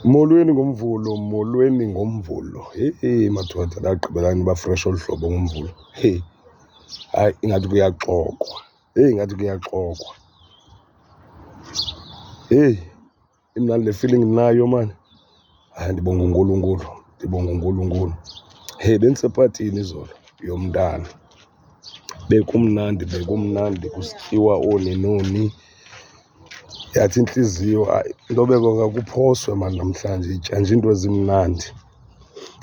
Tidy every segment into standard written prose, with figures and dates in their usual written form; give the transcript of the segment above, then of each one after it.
Molweni ngomvulo. Heyi madoda, ndagqibelani bafresh olu hlobo ngomvulo. Heyi, hayi ingathi kuyaxokwa. Ingathi kuyaxokwa. Heyi, imnandi le feeling ndinayo mani. Hayi ndibonga uNkulunkulu, ndibonga uNkulunkulu. Heyi, bendisepatini izolo yomntana. Bekumnandi kusityiwa ooni nooni. Yathi intliziyo hayi intobeko kakuphoswe mani namhlanje, itya nje iinto ezimnandi.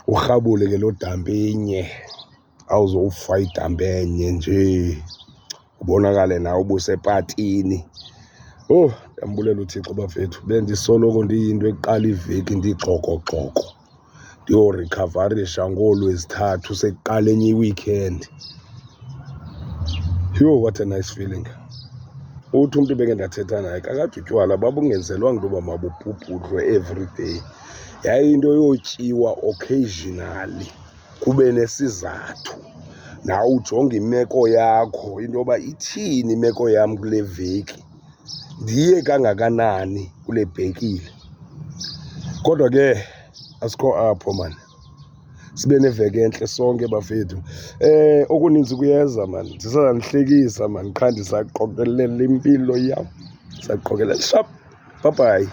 Urhabule ke loo dampi inye, awuzowufa idampi enye nje ubonakale nawe ubusepatini. Owu, ndiyambulela uThixo bafethu, bendisoloko ndiyinto eqala iveki ndigxokogxoko, ndiyorikhavarisha ngoolwezithathu sekuqala enye iweekend. Yho, what a nice feeling. Uthi umntu beke ndathetha naye kakade utywala babungenzelwanga into yoba mabubhubhudlwe every day. Yayinto yotyiwa occasionally kube nesizathu. Nawe ujonge imeko yakho into yoba ithini imeko yam kule veki, ndiye kangakanani kule bhekile. Kodwa ke asikho apho mani, sibe neveki entle sonke bafethu. Okuninzi kuyeza mani, ndisazanihlekisa mani qha ndisaqokelela impilo yam, ndisaqokelela. Shap, bye bye.